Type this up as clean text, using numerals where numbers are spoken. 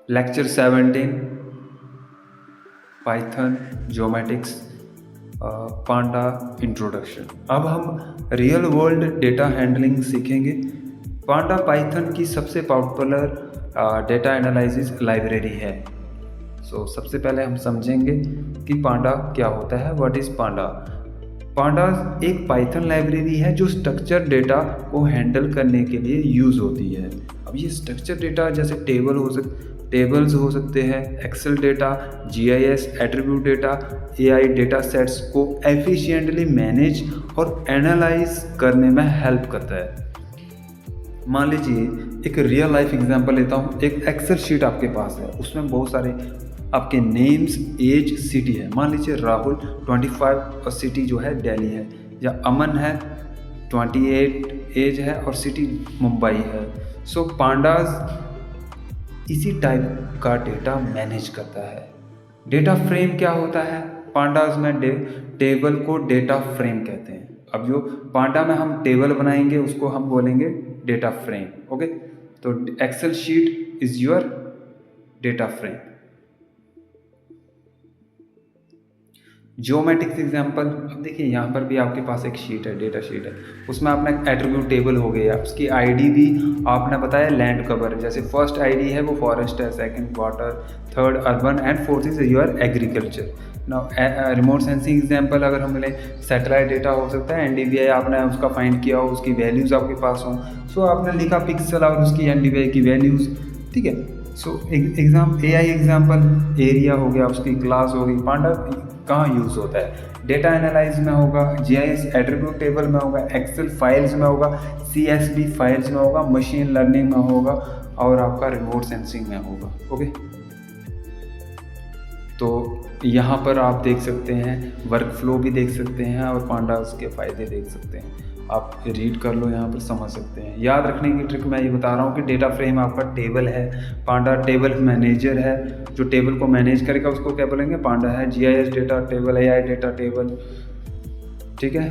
Lecture 17 Python geomatics पांडा introduction. अब हम real world data handling सीखेंगे। पांडा पाइथन की सबसे पॉपुलर डेटा एनालिसिस लाइब्रेरी है। सबसे पहले हम समझेंगे कि पांडा क्या होता है, व्हाट इज़ पांडा। पांडा एक पाइथन लाइब्रेरी है जो स्ट्रक्चर डेटा को हैंडल करने के लिए यूज़ होती है। अब ये स्ट्रक्चर डेटा जैसे टेबल्स हो सकते हैं, Excel data, GIS, attribute data, AI data sets को एफिशिएंटली मैनेज और एनालाइज करने में हेल्प करता है। मान लीजिए एक रियल लाइफ एग्जांपल लेता हूँ। एक एक्सेल शीट आपके पास है, उसमें बहुत सारे आपके नेम्स, एज, सिटी है। मान लीजिए राहुल 25 और सिटी जो है दिल्ली है, या अमन है 28 एज है और सिटी मुंबई है। पांडास इसी टाइप का डेटा मैनेज करता है। डेटा फ्रेम क्या होता है? पांडास में टेबल को डेटा फ्रेम कहते हैं। अब जो पांडा में हम टेबल बनाएंगे उसको हम बोलेंगे डेटा फ्रेम। ओके, तो Excel sheet is your data frame. Geometrics example, अब देखिए यहाँ पर भी आपके पास एक शीट है, डेटा शीट है, उसमें अपना एट्रीब्यूट टेबल हो गया, उसकी आईडी भी आपने बताया लैंड कवर, जैसे फर्स्ट आईडी है वो फॉरेस्ट है, second water, third urban and fourth is your agriculture. Now remote sensing example अगर हम मिले, सैटेलाइट डेटा हो सकता है, एनडीवीआई आपने उसका फाइंड किया हो, उसकी वैल्यूज़ आपके पास हो, आपने लिखा पिक्सल और उसकी एनडीवीआई की वैल्यूज़, ठीक है। एआई एग्जांपल, एरिया हो गया, उसकी क्लास हो गई। पांडा कहाँ यूज़ होता है? डेटा एनालाइज में होगा, जीआईएस एट्रीब्यूट टेबल में होगा, एक्सेल फाइल्स में होगा, सीएसवी फाइल्स में होगा, मशीन लर्निंग में होगा और आपका रिमोट सेंसिंग में होगा। ओके, तो यहाँ पर आप देख सकते हैं, वर्क फ्लो भी देख सकते हैं और पांडास के फ़ायदे देख सकते हैं। आप रीड कर लो, यहाँ पर समझ सकते हैं। याद रखने की ट्रिक मैं ये बता रहा हूँ कि डेटा फ्रेम आपका टेबल है, पांडा टेबल मैनेजर है, जो टेबल को मैनेज करेगा उसको क्या बोलेंगे? पांडा है। GIS data table, AI data table, ठीक है।